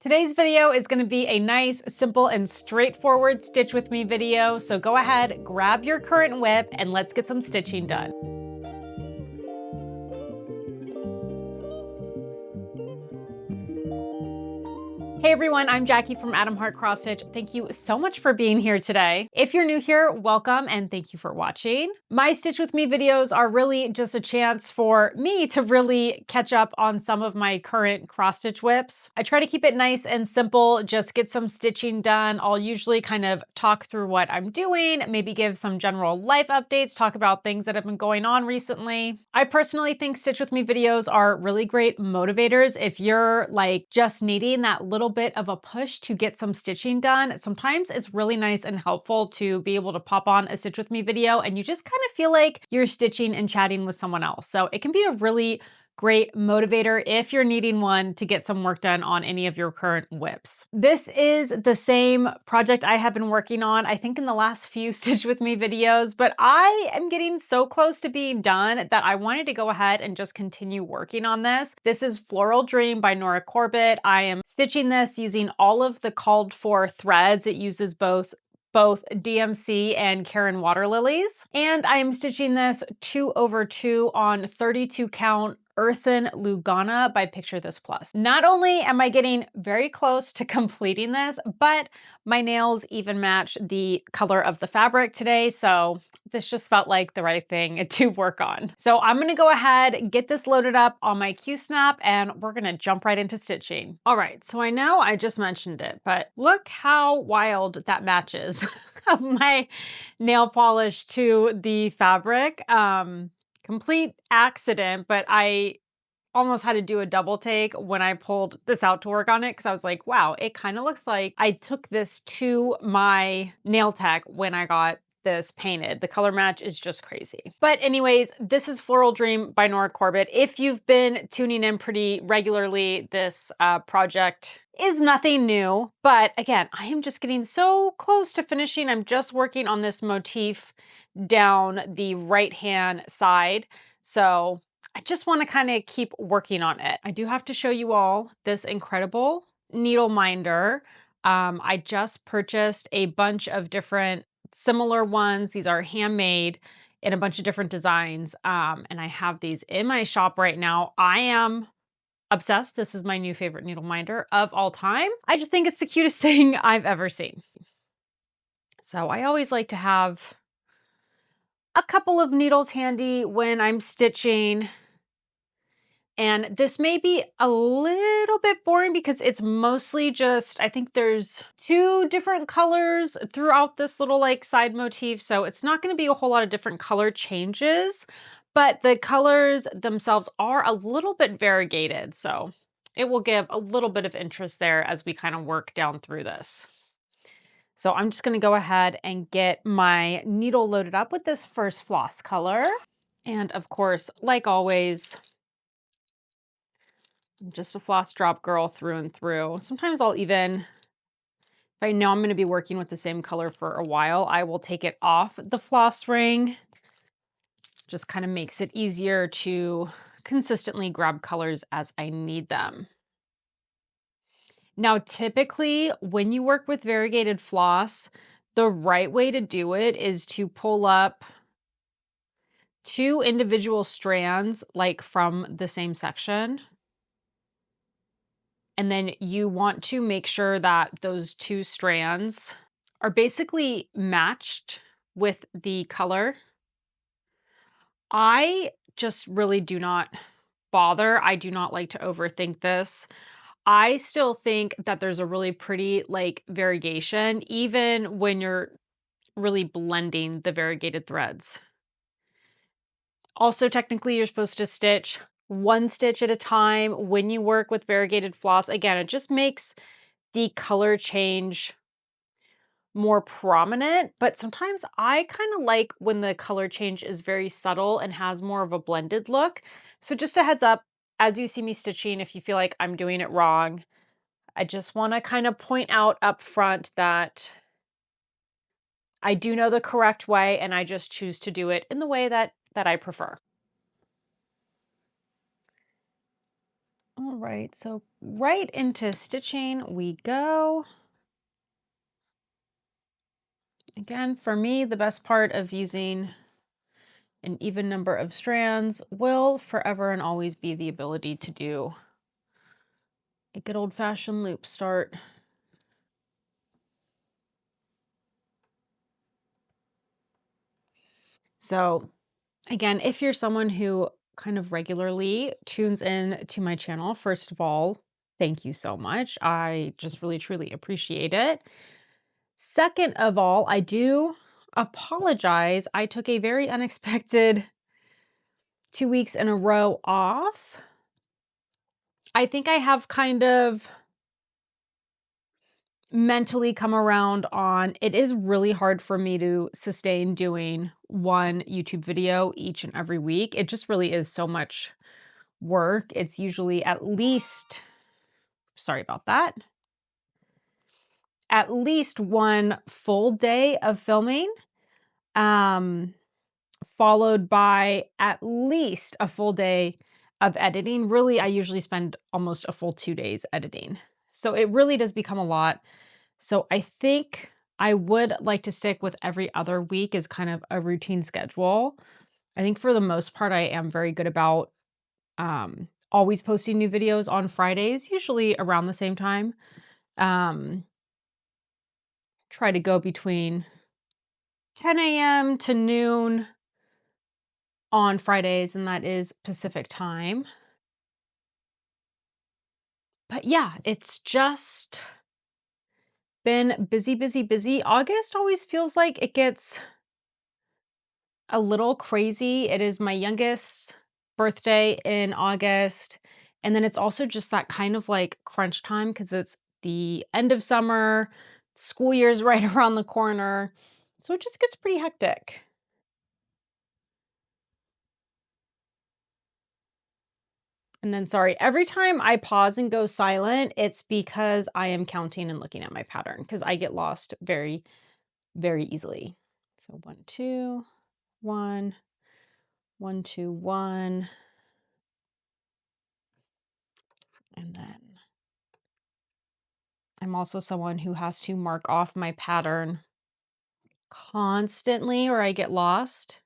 Today's video is going to be a nice, simple, and straightforward stitch with me video, so go ahead, grab your current whip, and let's get some stitching done. Hey everyone, I'm Jackie from Adam Hart Cross Stitch. Thank you so much for being here today. If you're new here, welcome and thank you for watching. My Stitch With Me videos are really just a chance for me to really catch up on some of my current cross stitch whips. I try to keep it nice and simple, just get some stitching done. I'll usually kind of talk through what I'm doing, maybe give some general life updates, talk about things that have been going on recently. I personally think Stitch With Me videos are really great motivators if you're like just needing that little bit of a push to get some stitching done. Sometimes it's really nice and helpful to be able to pop on a Stitch With Me video and you just kind of feel like you're stitching and chatting with someone else. So it can be a really great motivator if you're needing one to get some work done on any of your current whips. This is the same project I have been working on, I think in the last few Stitch With Me videos, but I am getting so close to being done that I wanted to go ahead and just continue working on this. This is Floral Dream by Nora Corbett. I am stitching this using all of the called for threads. It uses both DMC and Caron Waterlillies. And I am stitching this 2/2 on 32 count Earthen Lugana by Picture This Plus. Not only am I getting very close to completing this, but my nails even match the color of the fabric today. So this just felt like the right thing to work on. So I'm gonna go ahead, get this loaded up on my Q-snap, and we're gonna jump right into stitching. All right, so I know I just mentioned it, but look how wild that matches of my nail polish to the fabric. Complete accident, but I almost had to do a double take when I pulled this out to work on it because I was like, wow, it kind of looks like I took this to my nail tech when I got this painted. The color match is just crazy. But anyways, this is Floral Dream by Nora Corbett. If you've been tuning in pretty regularly, this project is nothing new. But again, I am just getting so close to finishing. I'm just working on this motif down the right-hand side. So I just want to kind of keep working on it. I do have to show you all this incredible needle minder. I just purchased a bunch of different similar ones. These are handmade in a bunch of different designs. And I have these in my shop right now. I am obsessed. This is my new favorite needle minder of all time. I just think it's the cutest thing I've ever seen. So I always like to have a couple of needles handy when I'm stitching. And this may be a little bit boring because it's mostly just, I think there's 2 different colors throughout this little like side motif. So it's not going to be a whole lot of different color changes, but the colors themselves are a little bit variegated. So it will give a little bit of interest there as we kind of work down through this. So I'm just going to go ahead and get my needle loaded up with this first floss color. And of course, like always, I'm just a floss drop girl through and through. Sometimes I'll even, if I know I'm going to be working with the same color for a while, I will take it off the floss ring. Just kind of makes it easier to consistently grab colors as I need them. Now, typically when you work with variegated floss, the right way to do it is to pull up 2 individual strands like from the same section. And then you want to make sure that those 2 strands are basically matched with the color. I just really do not bother. I do not like to overthink this. I still think that there's a really pretty like variegation, even when you're really blending the variegated threads. Also, technically, you're supposed to stitch 1 stitch at a time when you work with variegated floss. Again, it just makes the color change more prominent, but sometimes I kind of like when the color change is very subtle and has more of a blended look. So just a heads up, as you see me stitching, if you feel like I'm doing it wrong, I just want to kind of point out up front that I do know the correct way and I just choose to do it in the way that I prefer. All right, so right into stitching we go. Again, for me, the best part of using an even number of strands will forever and always be the ability to do a good old-fashioned loop start. So again, if you're someone who kind of regularly tunes in to my channel, first of all, thank you so much. I just really, truly appreciate it. Second of all, I do apologize. I took a very unexpected 2 weeks in a row off. I think I have kind of mentally come around on it is really hard for me to sustain doing one YouTube video each and every week. It just really is so much work. It's usually at least, sorry about that, at least one full day of filming, followed by at least a full day of editing. Really, I usually spend almost a full 2 days editing. So it really does become a lot. So I think I would like to stick with every other week as kind of a routine schedule. I think for the most part, I am very good about always posting new videos on Fridays, usually around the same time. Try to go between 10 a.m. to noon on Fridays, and that is Pacific time. But yeah, it's just been busy, busy, busy. August always feels like it gets a little crazy. It is my youngest birthday in August. And then it's also just that kind of like crunch time because it's the end of summer, school year's right around the corner. So it just gets pretty hectic. And then, sorry, every time I pause and go silent, it's because I am counting and looking at my pattern because I get lost very, very easily. So 1, 2, 1, 1, 2, 1. And then I'm also someone who has to mark off my pattern constantly or I get lost.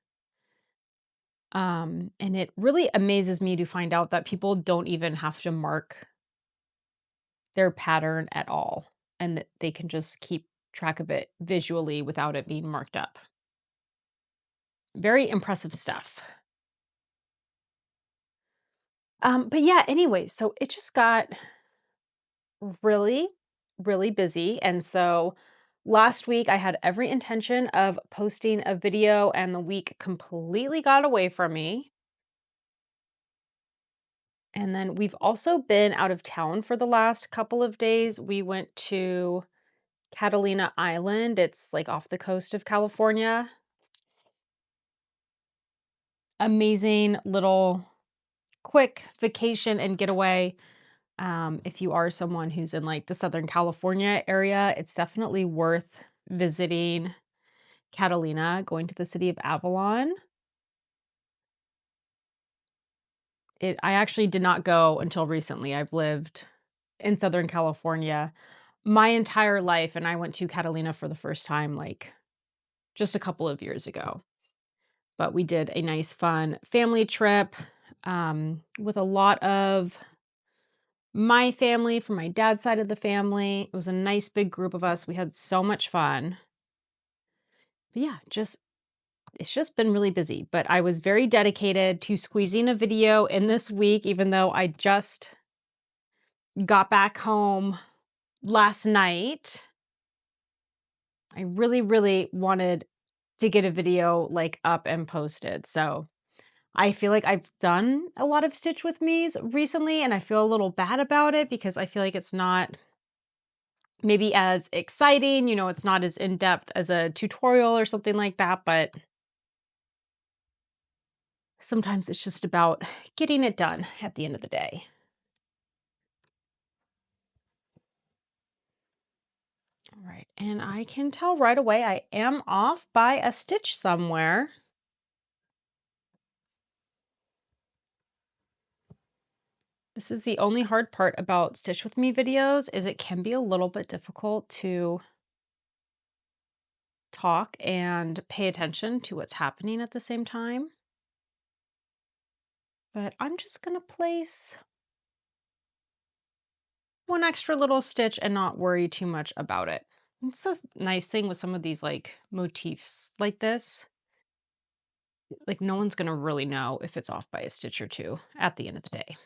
And it really amazes me to find out that people don't even have to mark their pattern at all and that they can just keep track of it visually without it being marked up. Very impressive stuff. But yeah, anyway, so it just got really, really busy. And so last week I had every intention of posting a video and the week completely got away from me. And then we've also been out of town for the last couple of days. We went to Catalina Island. It's like off the coast of California. Amazing little quick vacation and getaway. If you are someone who's in like the Southern California area, it's definitely worth visiting Catalina, going to the city of Avalon. I actually did not go until recently. I've lived in Southern California my entire life, and I went to Catalina for the first time like just a couple of years ago. But we did a nice, fun family trip with a lot of my family from my dad's side of the family. It was a nice big group of us. We had so much fun. But yeah, it's just been really busy. But I was very dedicated to squeezing a video in this week, even though I just got back home last night. I really, really wanted to get a video like up and posted. So I feel like I've done a lot of Stitch with Me's recently, and I feel a little bad about it because I feel like it's not maybe as exciting, it's not as in-depth as a tutorial or something like that, but sometimes it's just about getting it done at the end of the day. All right, and I can tell right away I am off by a stitch somewhere. This is the only hard part about Stitch With Me videos, is it can be a little bit difficult to talk and pay attention to what's happening at the same time. But I'm just gonna place one extra little stitch and not worry too much about it. It's this nice thing with some of these like motifs like this. Like no one's gonna really know if it's off by a stitch or two at the end of the day.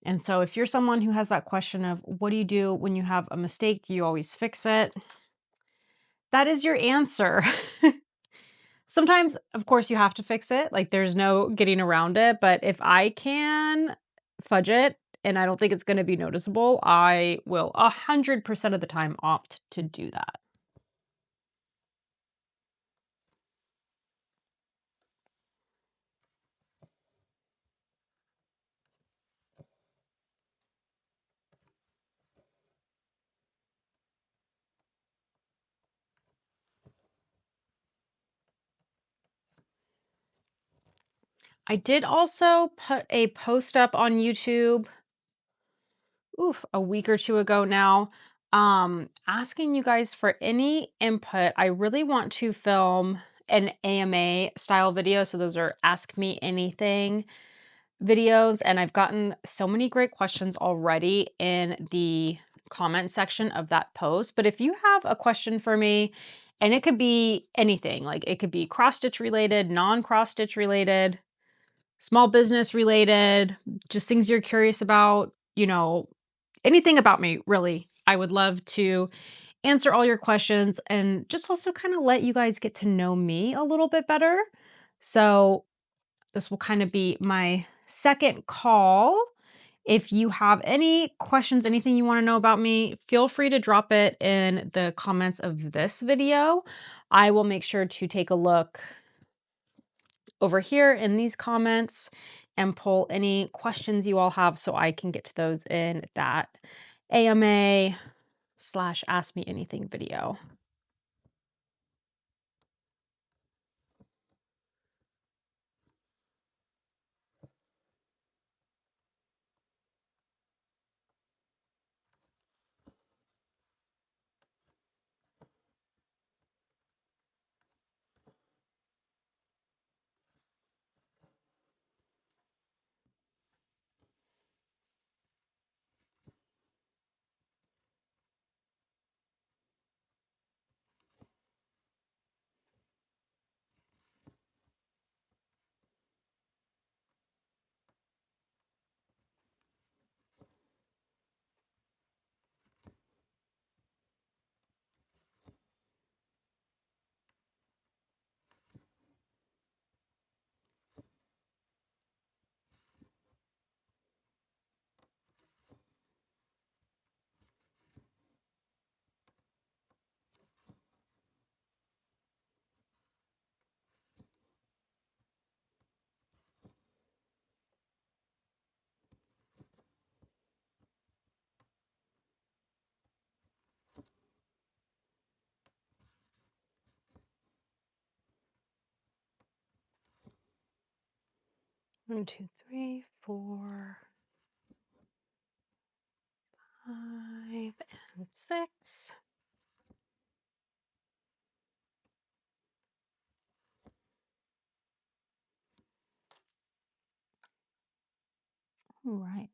And so if you're someone who has that question of what do you do when you have a mistake? Do you always fix it? That is your answer. Sometimes, of course, you have to fix it. Like there's no getting around it. But if I can fudge it and I don't think it's going to be noticeable, I will 100% of the time opt to do that. I did also put a post up on YouTube, a week or two ago now, asking you guys for any input. I really want to film an AMA style video. So those are Ask Me Anything videos. And I've gotten so many great questions already in the comment section of that post. But if you have a question for me, and it could be anything, like it could be cross stitch related, non-cross stitch related, small business related, just things you're curious about, anything about me, really. I would love to answer all your questions and just also kind of let you guys get to know me a little bit better. So, this will kind of be my second call. If you have any questions, anything you want to know about me, feel free to drop it in the comments of this video. I will make sure to take a look over here in these comments and pull any questions you all have so I can get to those in that AMA / Ask Me Anything video. One, two, three, 4, 5, and 6. All right.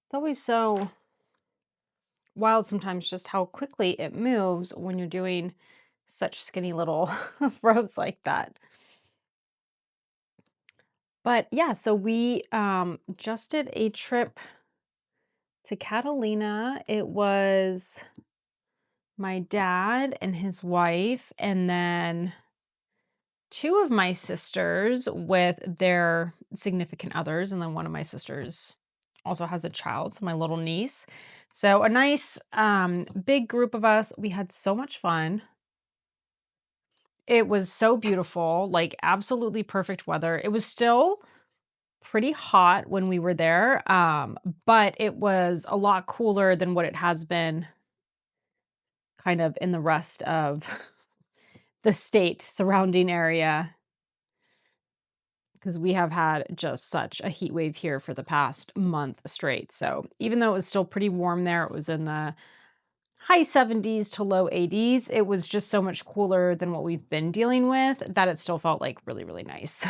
It's always so wild sometimes just how quickly it moves when you're doing such skinny little rows like that. But yeah, so we just did a trip to Catalina. It was my dad and his wife, and then 2 of my sisters with their significant others, and then one of my sisters also has a child, so my little niece. So a nice big group of us. We had so much fun. It was so beautiful, like absolutely perfect weather. It was still pretty hot when we were there, but it was a lot cooler than what it has been kind of in the rest of the state surrounding area. because we have had just such a heat wave here for the past month straight. So even though it was still pretty warm there, it was in the high 70s to low 80s. It was just so much cooler than what we've been dealing with that it still felt like really, really nice.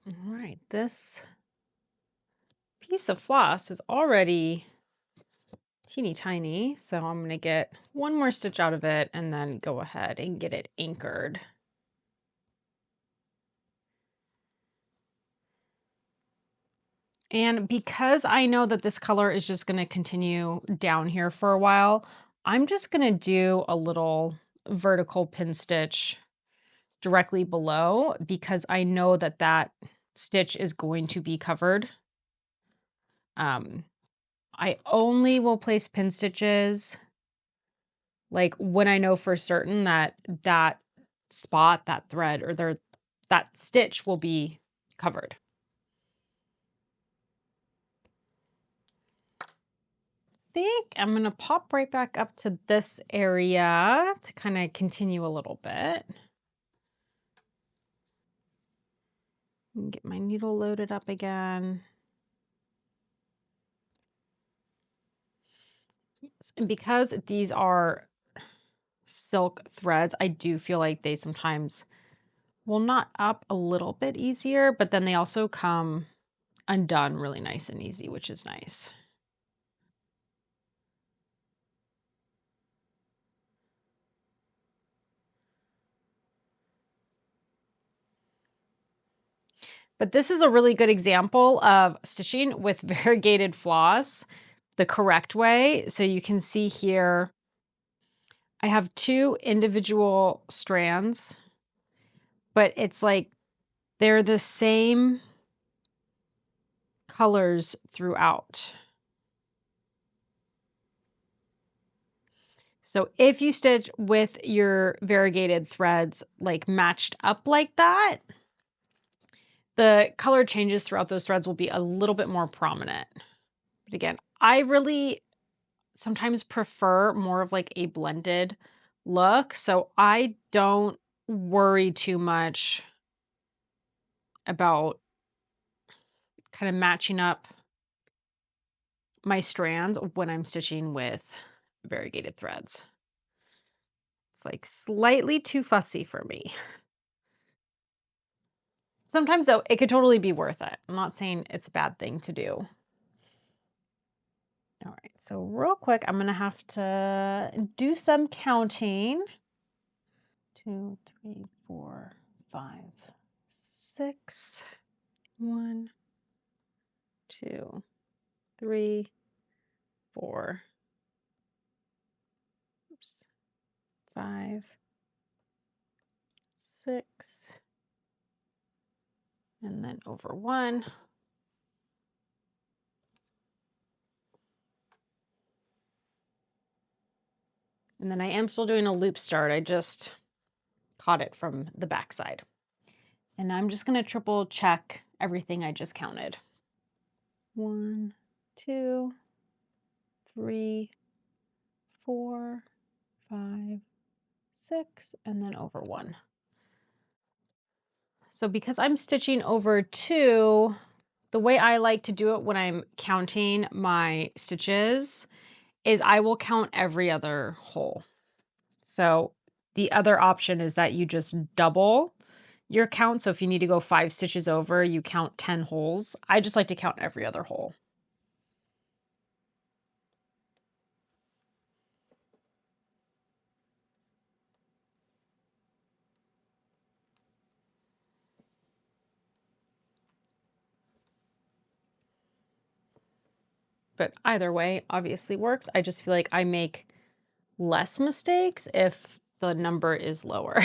All right, this piece of floss is already teeny tiny, so I'm going to get one more stitch out of it and then go ahead and get it anchored. And because I know that this color is just going to continue down here for a while, I'm just going to do a little vertical pin stitch directly below because I know that that stitch is going to be covered. I only will place pin stitches like when I know for certain that that spot, that thread, or that stitch will be covered. Think I'm going to pop right back up to this area to kind of continue a little bit. And get my needle loaded up again. And because these are silk threads, I do feel like they sometimes will knot up a little bit easier, but then they also come undone really nice and easy, which is nice. But this is a really good example of stitching with variegated floss the correct way. So you can see here, I have 2 individual strands, but it's like they're the same colors throughout. So if you stitch with your variegated threads like matched up like that, the color changes throughout those threads will be a little bit more prominent. But again, I really sometimes prefer more of like a blended look, so I don't worry too much about kind of matching up my strands when I'm stitching with variegated threads. It's like slightly too fussy for me. Sometimes though, it could totally be worth it. I'm not saying it's a bad thing to do. All right, so real quick, I'm gonna have to do some counting. 2, 3, 4, 5, 6. 1, 2, 3, 4, oops, 5, 6, and then over 1. And then I am still doing a loop start. I just caught it from the back side. And I'm just going to triple check everything I just counted. 1, 2, 3, 4, 5, 6, and then over 1. So because I'm stitching over 2, the way I like to do it when I'm counting my stitches is I will count every other hole. So the other option is that you just double your count. So if you need to go 5 stitches over, you count 10 holes. I just like to count every other hole. But either way obviously works. I just feel like I make less mistakes if the number is lower.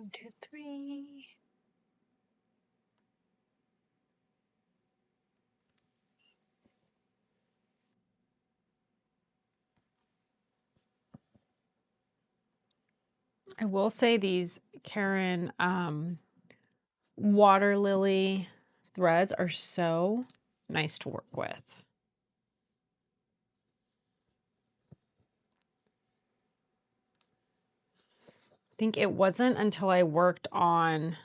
1, 2, 3. I will say these Caron water lily threads are so nice to work with. I think it wasn't until I worked on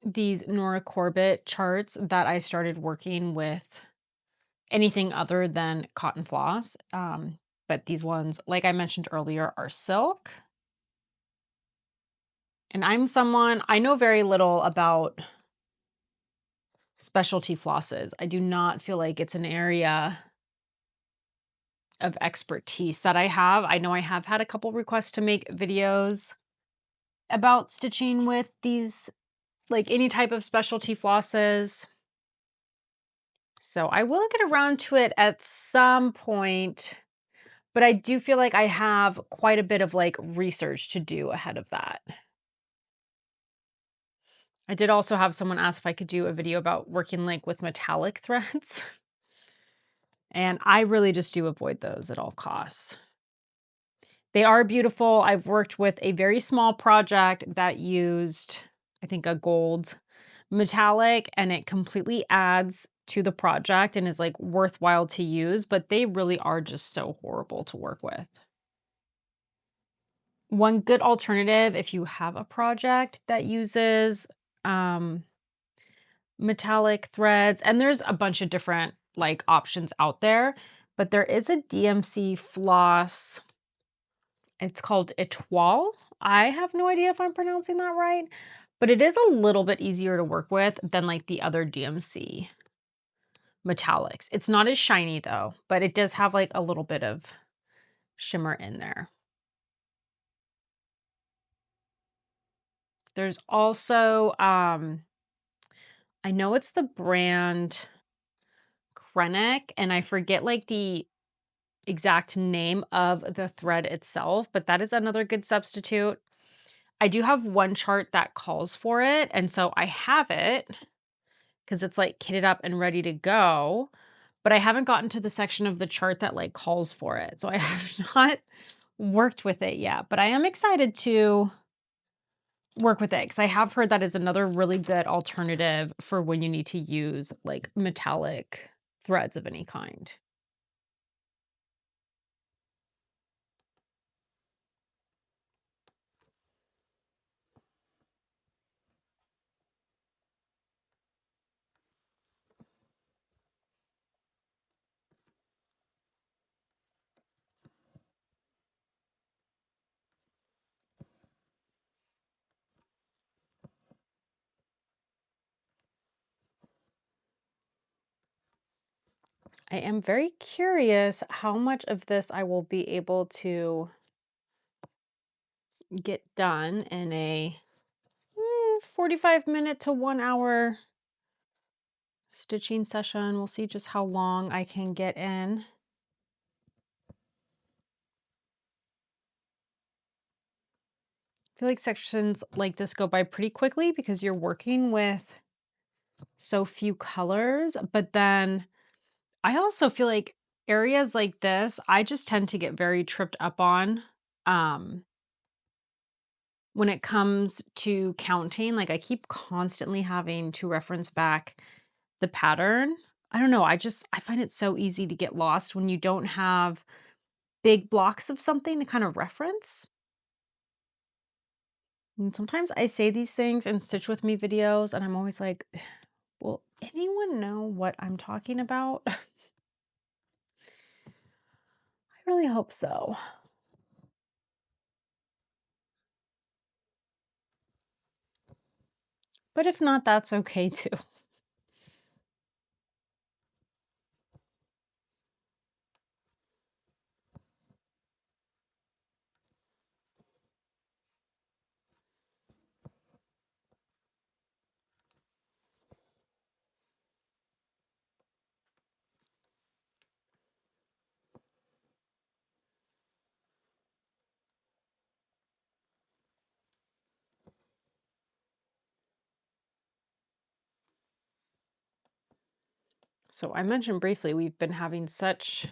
these Nora Corbett charts that I started working with anything other than cotton floss. But these ones, like I mentioned earlier, are silk. And I'm someone, I know very little about specialty flosses. I do not feel like it's an area of expertise that I have. I know I have had a couple requests to make videos about stitching with these, like any type of specialty flosses. So I will get around to it at some point, but I do feel like I have quite a bit of like research to do ahead of that. I did also have someone ask if I could do a video about working like with metallic threads. And I really just do avoid those at all costs. They are beautiful. I've worked with a very small project that used, I think, a gold metallic, and it completely adds to the project and is like worthwhile to use, but they really are just so horrible to work with. One good alternative if you have a project that uses metallic threads, and there's a bunch of different like options out there, but there is a DMC floss. It's called Etoile. I have no idea if I'm pronouncing that right, but it is a little bit easier to work with than like the other DMC metallics. It's not as shiny though, but it does have like a little bit of shimmer in there. There's also, I know it's the brand Krennic, and I forget like the exact name of the thread itself, but that is another good substitute. I do have one chart that calls for it, and so I have it because it's like kitted up and ready to go, but I haven't gotten to the section of the chart that like calls for it. So I have not worked with it yet, but I am excited to work with it because I have heard that is another really good alternative for when you need to use like metallic threads of any kind. I am very curious how much of this I will be able to get done in a 45-minute to 1 hour stitching session. We'll see just how long I can get in. I feel like sections like this go by pretty quickly because you're working with so few colors, but then I also feel like areas like this, I just tend to get very tripped up on when it comes to counting. Like I keep constantly having to reference back the pattern. I don't know, I find it so easy to get lost when you don't have big blocks of something to kind of reference. And sometimes I say these things in Stitch With Me videos, and I'm always like, will anyone know what I'm talking about? I really hope so. But if not, that's okay too. So I mentioned briefly, we've been having such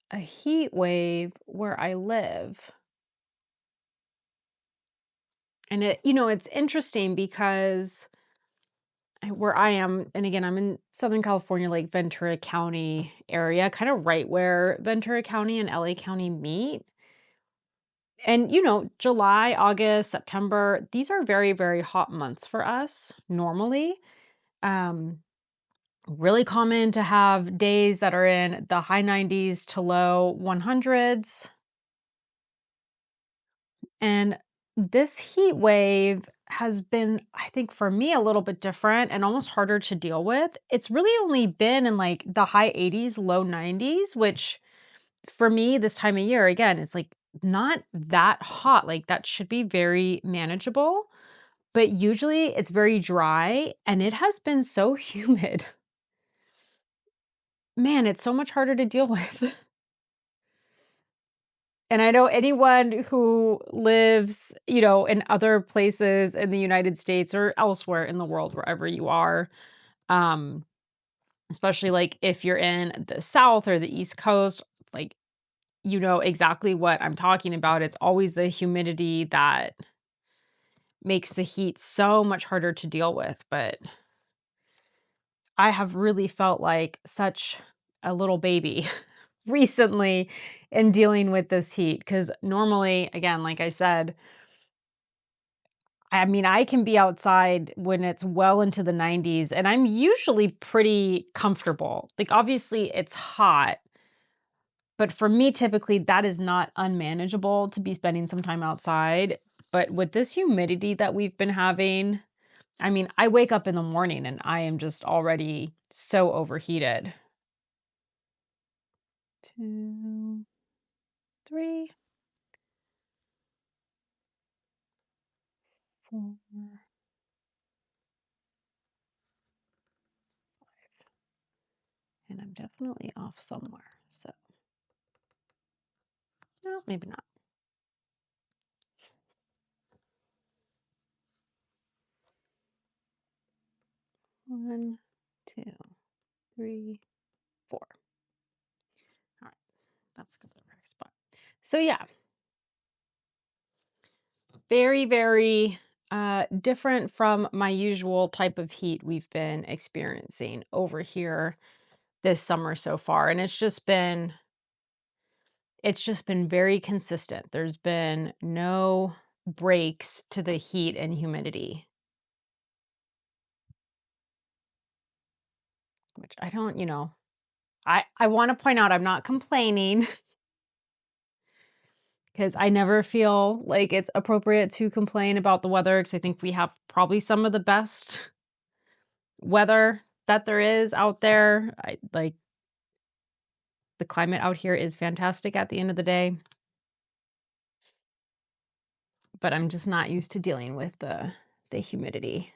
a heat wave where I live. And it's interesting because where I am, and again, I'm in Southern California, like Ventura County area, kind of right where Ventura County and LA County meet. And, July, August, September, these are very, very hot months for us normally. Um, Really common to have days that are in the high 90s to low 100s. And this heat wave has been, I think, for me, a little bit different and almost harder to deal with. It's really only been in like the high 80s, low 90s, which for me, this time of year, again, it's like not that hot. Like that should be very manageable. But usually it's very dry and it has been so humid. Man, it's so much harder to deal with. And I know anyone who lives, in other places in the United States or elsewhere in the world, wherever you are, um, especially like if you're in the South or the East Coast, like, you know exactly what I'm talking about. It's always the humidity that makes the heat so much harder to deal with. But I have really felt like such a little baby recently in dealing with this heat. Because normally, again, like I said, I mean, I can be outside when it's well into the 90s and I'm usually pretty comfortable. Like, obviously, it's hot, but for me, typically, that is not unmanageable to be spending some time outside. But with this humidity that we've been having, I mean, I wake up in the morning and I am just already so overheated. 2, 3, 4, 5. And I'm definitely off somewhere. So, no, maybe not. 1, 2, 3, 4. All right, that's a good little practice spot. So yeah, very, very different from my usual type of heat we've been experiencing over here this summer so far. And it's just been very consistent. There's been no breaks to the heat and humidity, which I don't, I want to point out I'm not complaining because I never feel like it's appropriate to complain about the weather because I think we have probably some of the best weather that there is out there. I like the climate out here is fantastic at the end of the day, but I'm just not used to dealing with the humidity.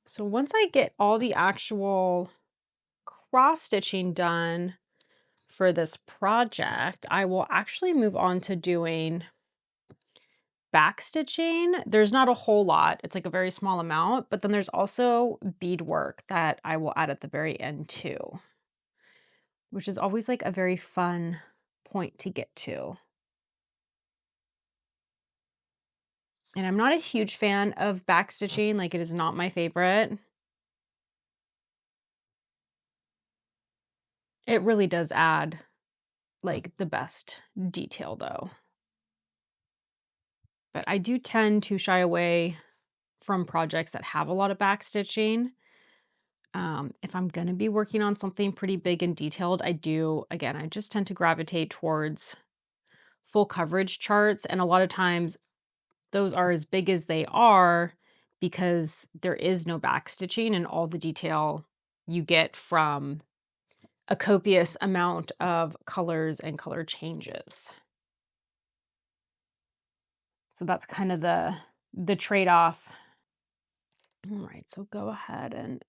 So once I get all the actual cross stitching done for this project, I will actually move on to doing back stitching. There's not a whole lot. It's like a very small amount, but then there's also bead work that I will add at the very end too, which is always like a very fun point to get to. And I'm not a huge fan of back stitching, like it is not my favorite. It really does add like the best detail though. But I do tend to shy away from projects that have a lot of back stitching. If I'm going to be working on something pretty big and detailed, I just tend to gravitate towards full coverage charts. And a lot of times those are as big as they are because there is no back stitching and all the detail you get from a copious amount of colors and color changes. So that's kind of the the trade-off. All right, so go ahead and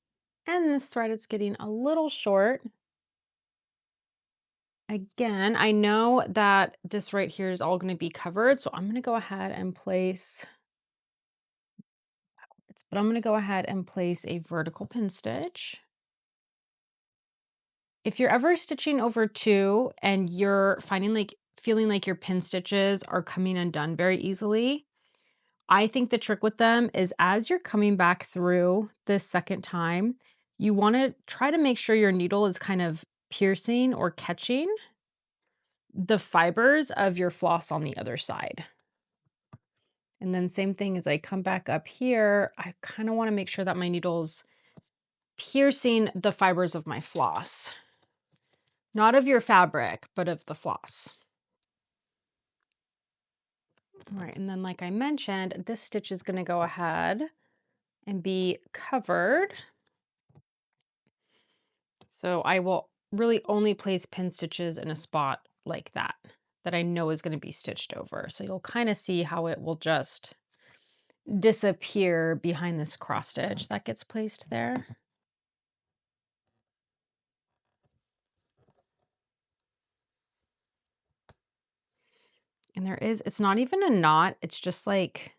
end this thread. It's getting a little short. Again, I know that this right here is all going to be covered, so I'm going to go ahead and place, but I'm going to go ahead and place a vertical pin stitch. If you're ever stitching over two and you're feeling like your pin stitches are coming undone very easily, I think the trick with them is as you're coming back through this second time, you want to try to make sure your needle is kind of piercing or catching the fibers of your floss on the other side. And then same thing as I come back up here, I kind of want to make sure that my needle's piercing the fibers of my floss. Not of your fabric, but of the floss. All right, and then like I mentioned, this stitch is going to go ahead and be covered. So I will really only place pin stitches in a spot like that I know is going to be stitched over. So you'll kind of see how it will just disappear behind this cross stitch that gets placed there. And it's not even a knot, it's just like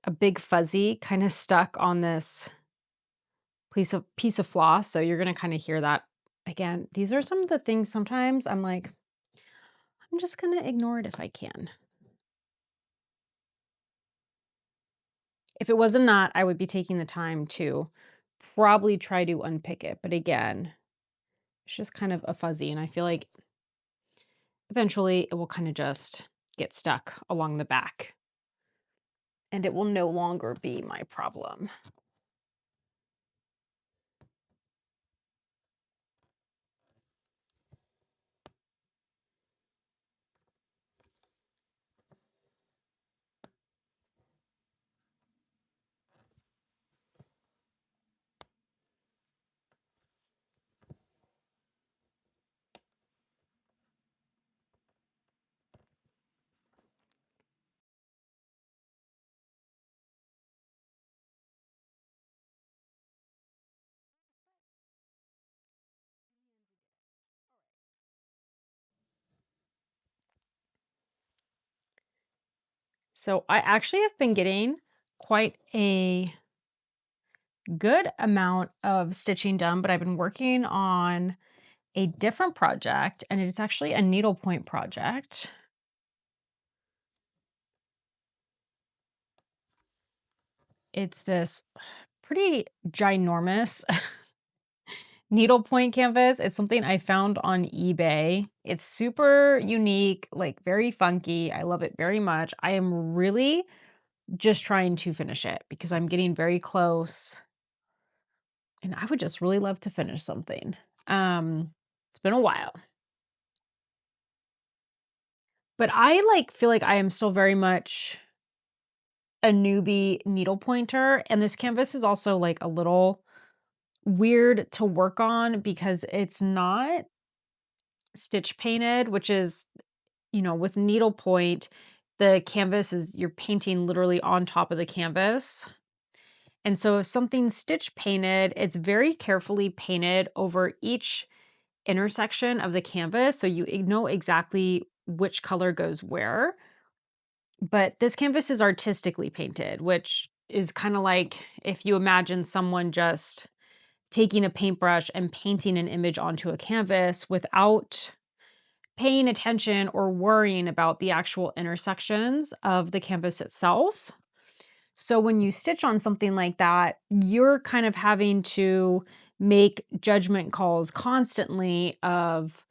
a big fuzzy kind of stuck on this piece of floss. So you're going to kind of hear that again. These are some of the things sometimes I'm like, I'm just going to ignore it if I can. If it was a knot, I would be taking the time to probably try to unpick it. But again, it's just kind of a fuzzy. And I feel like eventually it will kind of just get stuck along the back. And it will no longer be my problem. So I actually have been getting quite a good amount of stitching done, but I've been working on a different project, and it's actually a needlepoint project. It's this pretty ginormous needlepoint canvas. It's something I found on eBay. It's super unique, like very funky. I love it very much. I am really just trying to finish it because I'm getting very close and I would just really love to finish something. It's been a while. But I feel like I am still very much a newbie needle pointer, and this canvas is also like a little weird to work on because it's not stitch painted, which is, with needlepoint, the canvas is you're painting literally on top of the canvas. And so if something's stitch painted, it's very carefully painted over each intersection of the canvas so you know exactly which color goes where. But this canvas is artistically painted, which is kind of like if you imagine someone just taking a paintbrush and painting an image onto a canvas without paying attention or worrying about the actual intersections of the canvas itself. So when you stitch on something like that, you're kind of having to make judgment calls constantly of,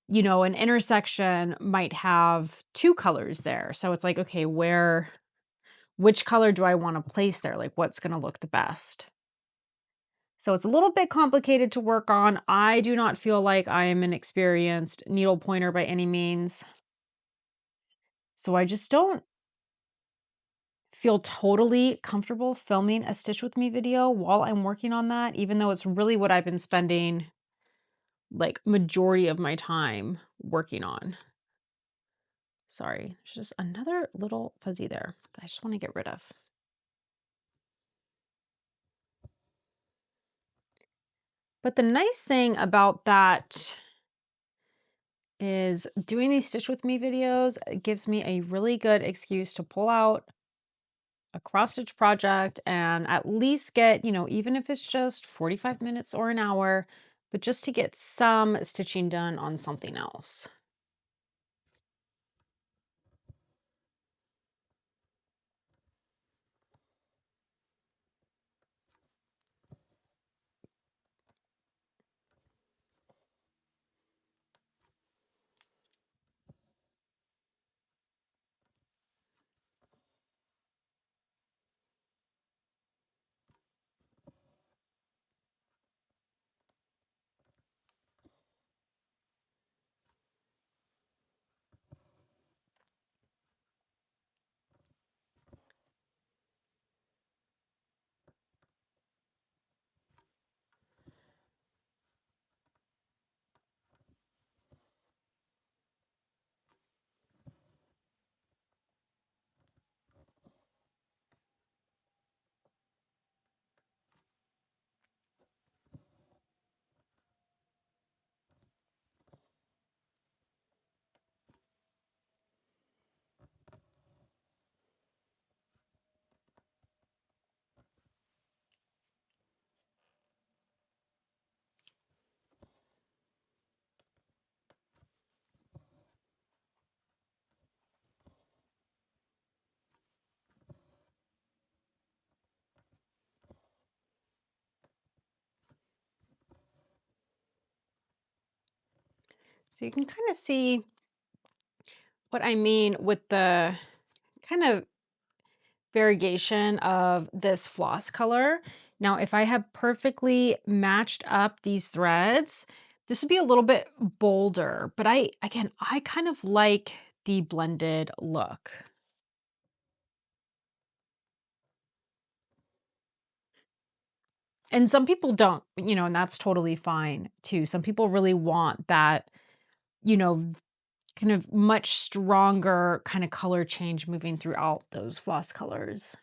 an intersection might have two colors there. So it's like, okay, which color do I want to place there? Like what's going to look the best? So it's a little bit complicated to work on. I do not feel like I am an experienced needle pointer by any means. So I just don't feel totally comfortable filming a stitch with me video while I'm working on that, even though it's really what I've been spending like majority of my time working on. Sorry, there's just another little fuzzy there that I just want to get rid of. But the nice thing about that is doing these Stitch With Me videos gives me a really good excuse to pull out a cross stitch project and at least get, even if it's just 45 minutes or an hour, but just to get some stitching done on something else. So you can kind of see what I mean with the kind of variegation of this floss color. Now, if I have perfectly matched up these threads, this would be a little bit bolder, but again, I kind of like the blended look. And some people don't, and that's totally fine too. Some people really want that, you know, kind of much stronger kind of color change moving throughout those floss colors.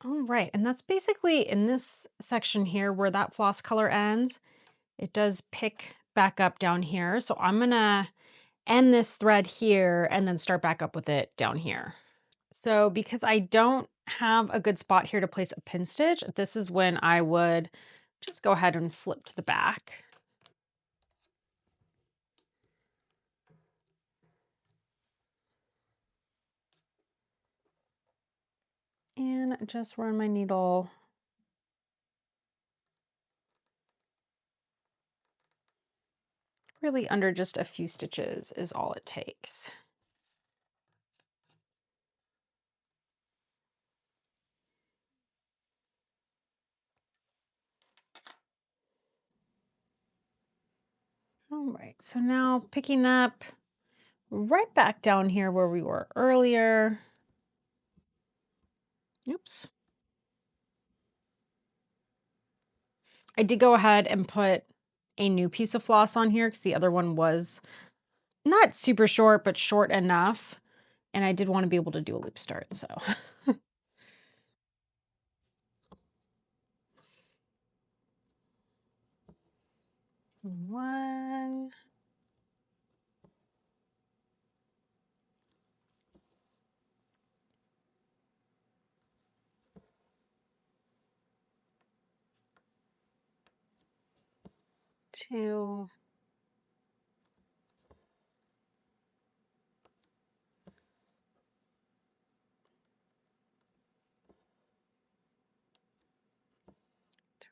All right, and that's basically in this section here where that floss color ends. It does pick back up down here. So I'm gonna end this thread here and then start back up with it down here. So because I don't have a good spot here to place a pin stitch, this is when I would just go ahead and flip to the back. And just run my needle really under just a few stitches is all it takes. All right, so now picking up right back down here where we were earlier. Oops. I did go ahead and put a new piece of floss on here because the other one was not super short, but short enough. And I did want to be able to do a loop start, so. One. 2,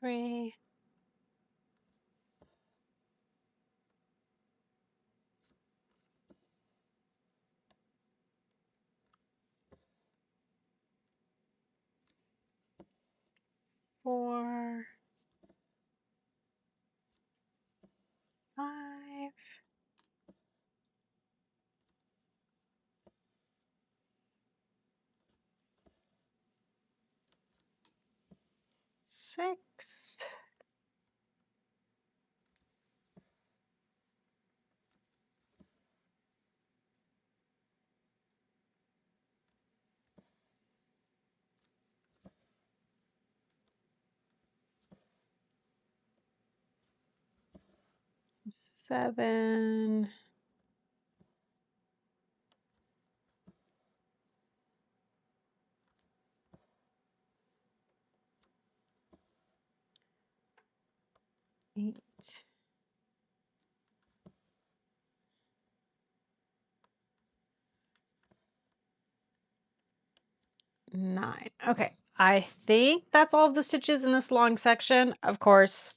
3, 4, 5, 6, 7, 8, 9. Okay, I think that's all of the stitches in this long section. Of course,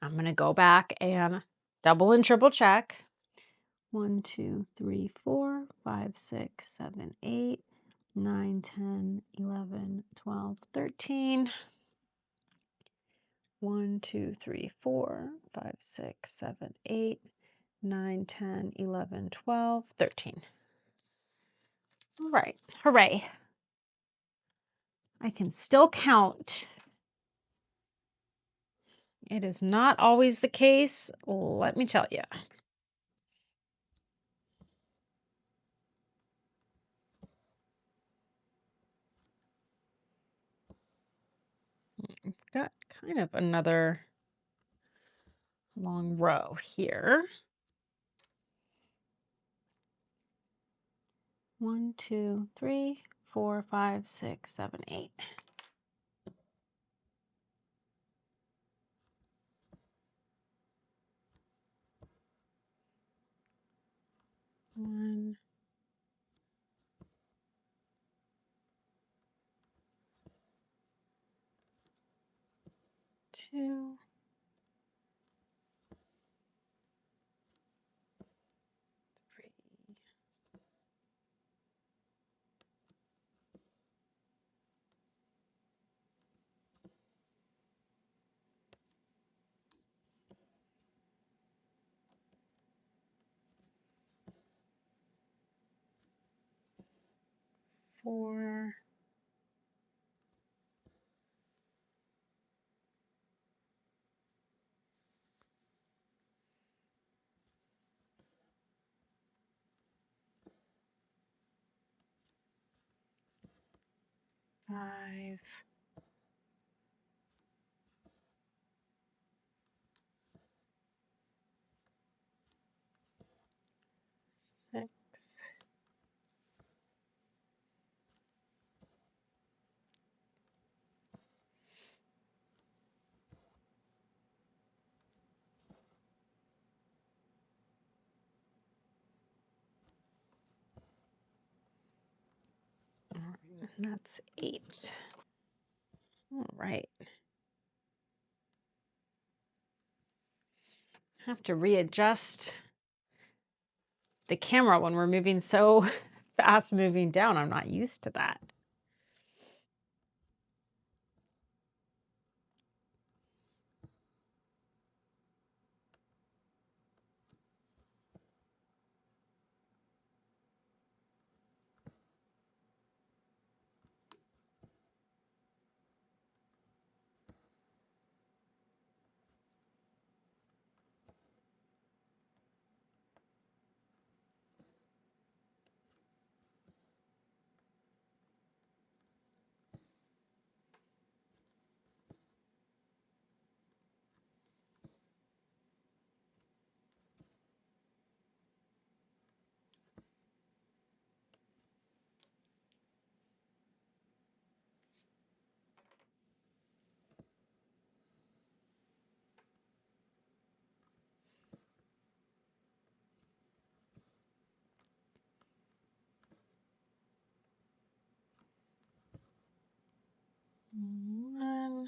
I'm gonna go back and double and triple check. 1, 2, 3, 4, 5, 6, 7, 8, 9, 10, 11, 12, 13. 1, 2, 3, 4, 5, 6, 7, 8, 9, 10, 11, 12, 13. All right, hooray. I can still count. It is not always the case, let me tell you. I've got kind of another long row here. 1, 2, 3, 4, 5, 6, 7, 8. 1, 2, 3, 4, 5, 6, 7. That's 8. All right. Have to readjust the camera when we're moving so fast moving down. I'm not used to that. 1,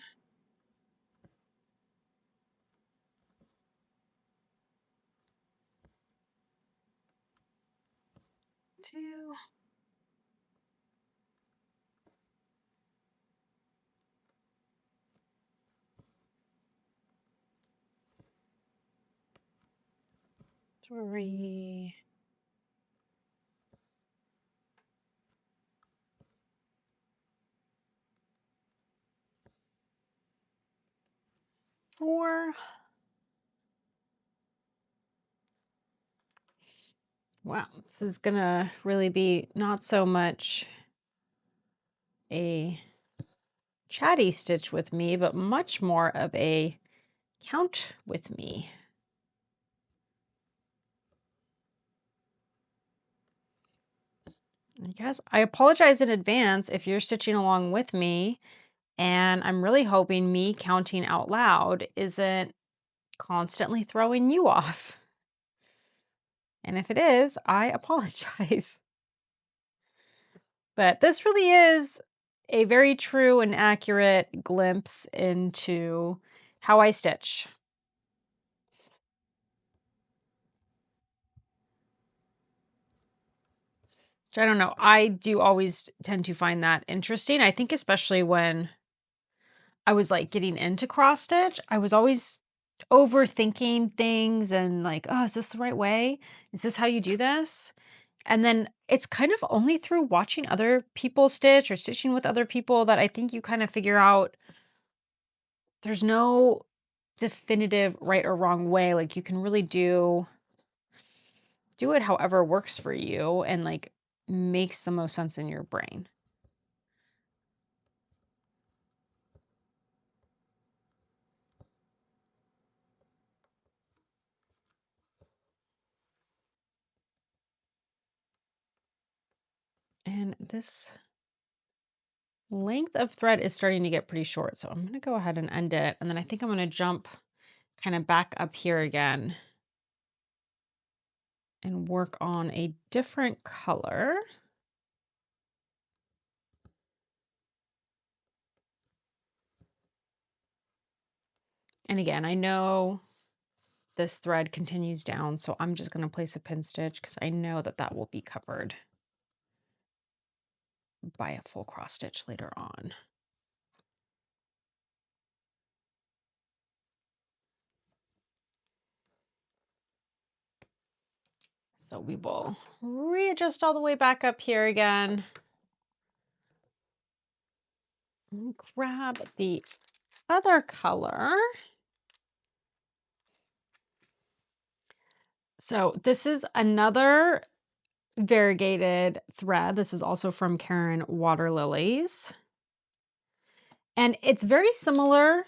2, 3, 4. Wow, this is gonna really be not so much a chatty stitch with me, but much more of a count with me. I guess I apologize in advance if you're stitching along with me, and I'm really hoping me counting out loud isn't constantly throwing you off. And if it is, I apologize. But this really is a very true and accurate glimpse into how I stitch. Which I don't know. I do always tend to find that interesting. I think especially when I was like getting into cross stitch, I was always overthinking things and like, oh, is this the right way? Is this how you do this? And then it's kind of only through watching other people stitch or stitching with other people that I think you kind of figure out there's no definitive right or wrong way. Like you can really do it however works for you and like makes the most sense in your brain. And this length of thread is starting to get pretty short, so I'm going to go ahead and end it. And then I think I'm going to jump kind of back up here again and work on a different color. And again, I know this thread continues down, so I'm just going to place a pin stitch because I know that that will be covered by a full cross stitch later on. So we will readjust all the way back up here again. And grab the other color. So this is another variegated thread. This is also from Caron Waterlillies. And it's very similar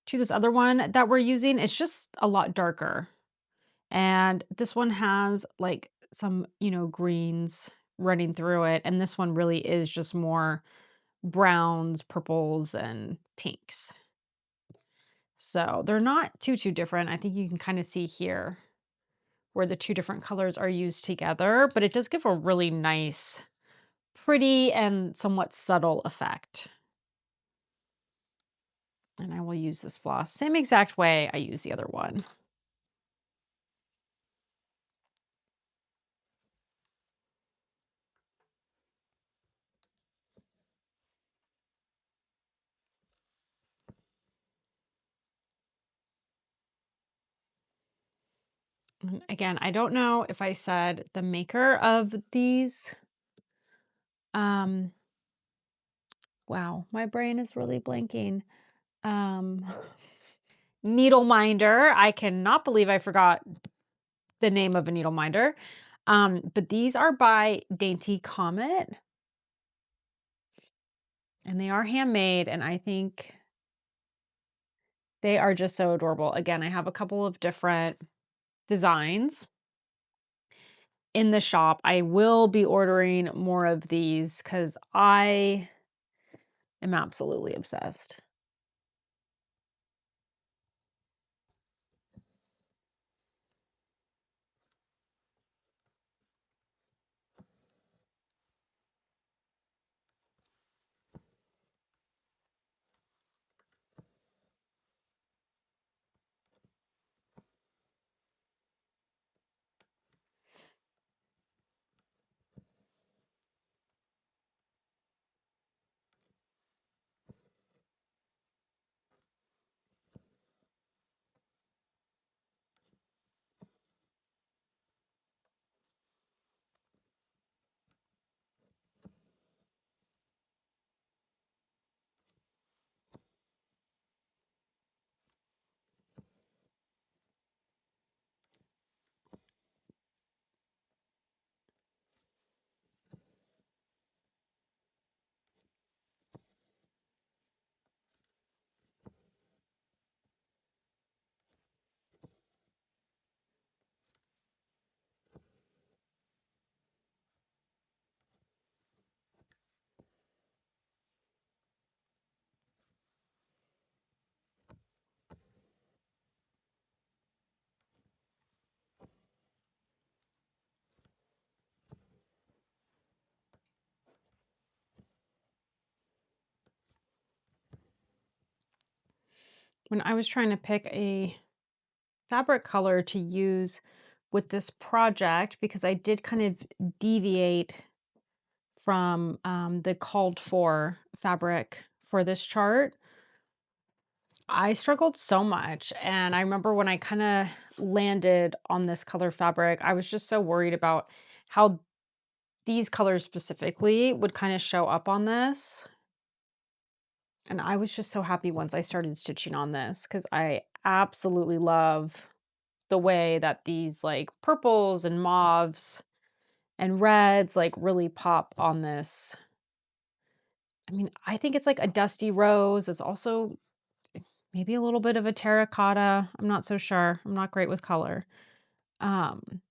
to this other one that we're using. It's just a lot darker. And this one has like some, greens running through it. And this one really is just more browns, purples, and pinks. So they're not too different. I think you can kind of see here where the two different colors are used together, but it does give a really nice, pretty, and somewhat subtle effect. And I will use this floss same exact way I use the other one. And again, I don't know if I said the maker of these. Wow, my brain is really blanking. Needle minder. I cannot believe I forgot the name of a needle minder. But these are by Dainty Comet. And they are handmade, and I think they are just so adorable. Again, I have a couple of different designs in the shop. I will be ordering more of these because I am absolutely obsessed. When I was trying to pick a fabric color to use with this project, because I did kind of deviate from the called for fabric for this chart, I struggled so much. And I remember when I kind of landed on this color fabric, I was just so worried about how these colors specifically would kind of show up on this. And I was just so happy once I started stitching on this because I absolutely love the way that these like purples and mauves and reds like really pop on this. I mean, I think it's like a dusty rose. It's also maybe a little bit of a terracotta. I'm not so sure. I'm not great with color. Um,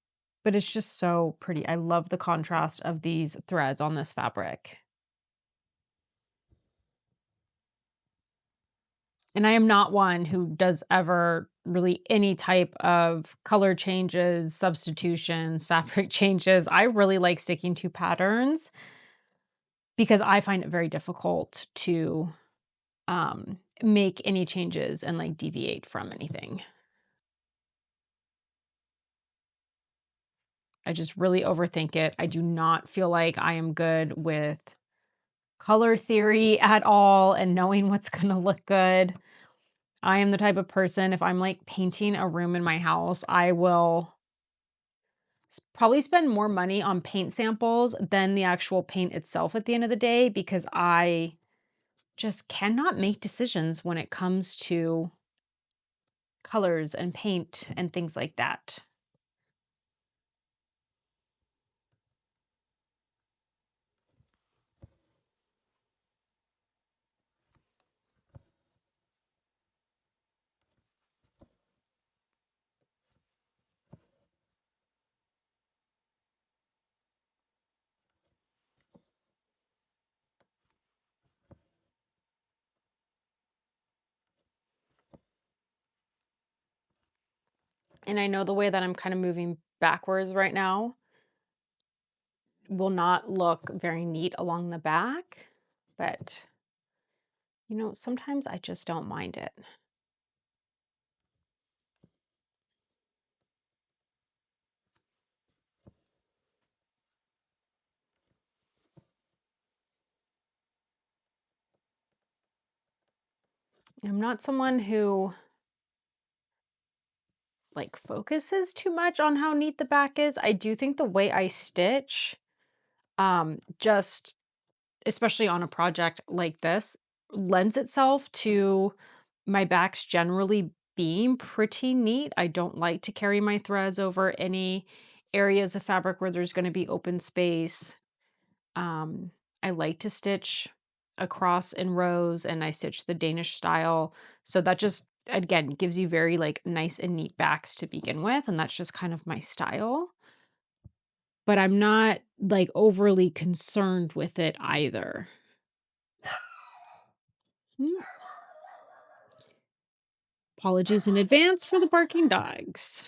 but it's just so pretty. I love the contrast of these threads on this fabric. And I am not one who does ever really any type of color changes, substitutions, fabric changes. I really like sticking to patterns because I find it very difficult to make any changes and like deviate from anything. I just really overthink it. I do not feel like I am good with color theory at all and knowing what's going to look good. I am the type of person, if I'm like painting a room in my house, I will probably spend more money on paint samples than the actual paint itself at the end of the day because I just cannot make decisions when it comes to colors and paint and things like that. And I know the way that I'm kind of moving backwards right now will not look very neat along the back, but sometimes I just don't mind it. I'm not someone who like focuses too much on how neat the back is. I do think the way I stitch, just especially on a project like this, lends itself to my backs generally being pretty neat. I don't like to carry my threads over any areas of fabric where there's going to be open space. I like to stitch across in rows and I stitch the Danish style. So that just, again, gives you very like nice and neat backs to begin with. And that's just kind of my style. But I'm not like overly concerned with it either. Hmm. Apologies in advance for the barking dogs.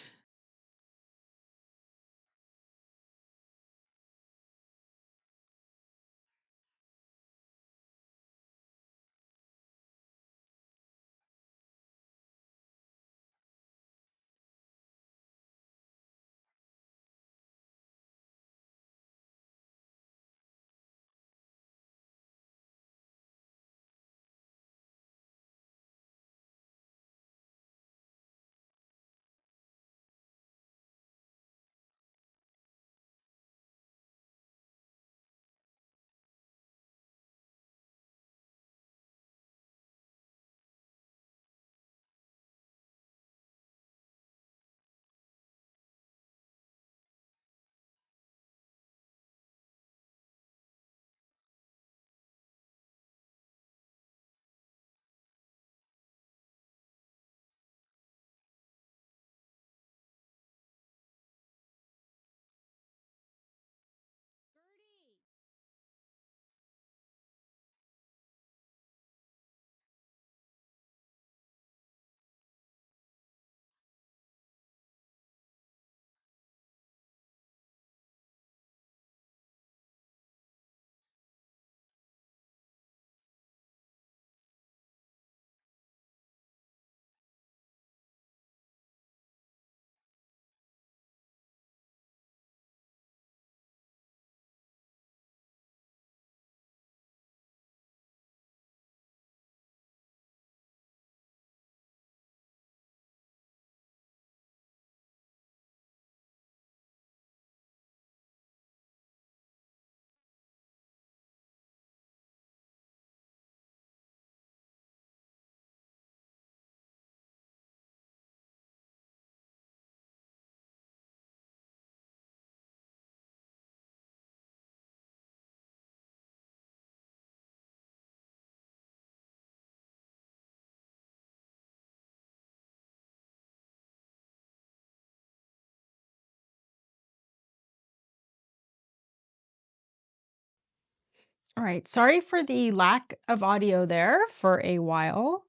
All right, sorry for the lack of audio there for a while.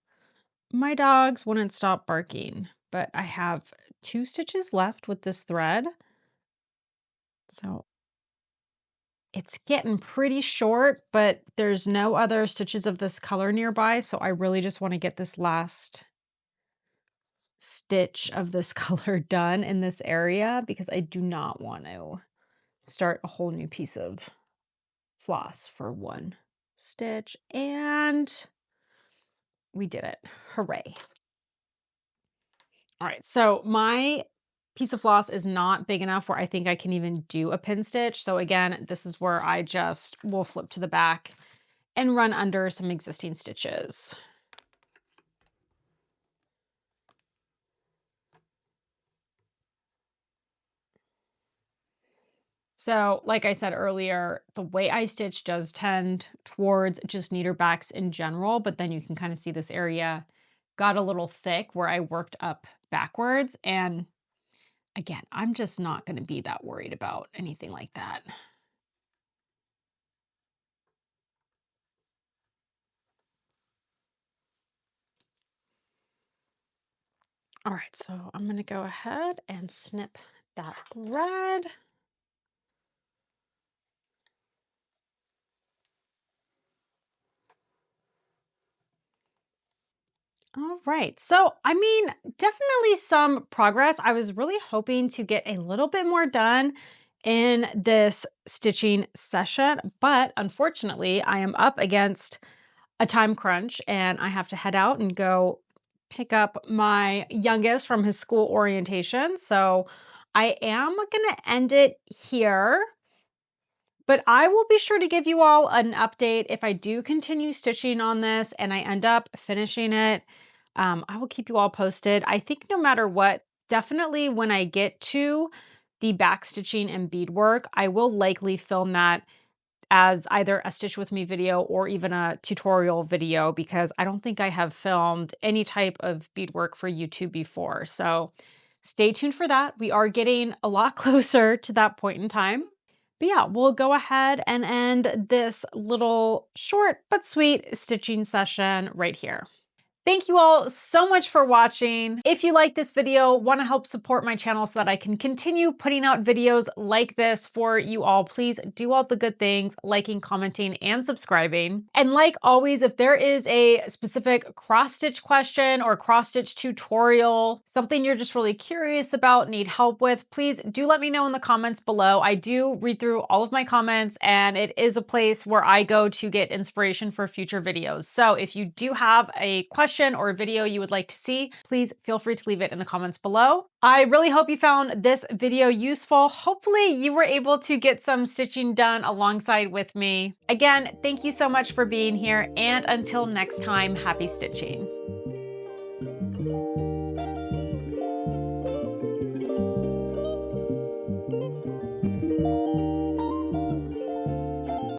My dogs wouldn't stop barking, but I have 2 stitches left with this thread. So it's getting pretty short, but there's no other stitches of this color nearby, so I really just want to get this last stitch of this color done in this area because I do not want to start a whole new piece of floss for one stitch. And we did it. Hooray. All right, so my piece of floss is not big enough where I think I can even do a pin stitch. So again, this is where I just will flip to the back and run under some existing stitches. So like I said earlier, the way I stitch does tend towards just neater backs in general, but then you can kind of see this area got a little thick where I worked up backwards. And again, I'm just not going to be that worried about anything like that. All right, so I'm going to go ahead and snip that thread. All right. So, I mean, definitely some progress. I was really hoping to get a little bit more done in this stitching session, but unfortunately, I am up against a time crunch and I have to head out and go pick up my youngest from his school orientation. So, I am going to end it here. But I will be sure to give you all an update if I do continue stitching on this and I end up finishing it. I will keep you all posted. I think no matter what, definitely when I get to the back stitching and beadwork, I will likely film that as either a stitch with me video or even a tutorial video because I don't think I have filmed any type of beadwork for YouTube before. So stay tuned for that. We are getting a lot closer to that point in time. But yeah, we'll go ahead and end this little short but sweet stitching session right here. Thank you all so much for watching. If you like this video, want to help support my channel so that I can continue putting out videos like this for you all, please do all the good things, liking, commenting, and subscribing. And like always, if there is a specific cross-stitch question or cross-stitch tutorial, something you're just really curious about, need help with, please do let me know in the comments below. I do read through all of my comments and it is a place where I go to get inspiration for future videos. So if you do have a question or a video you would like to see, please feel free to leave it in the comments below. I really hope you found this video useful. Hopefully you were able to get some stitching done alongside with me. Again, thank you so much for being here, and until next time, happy stitching.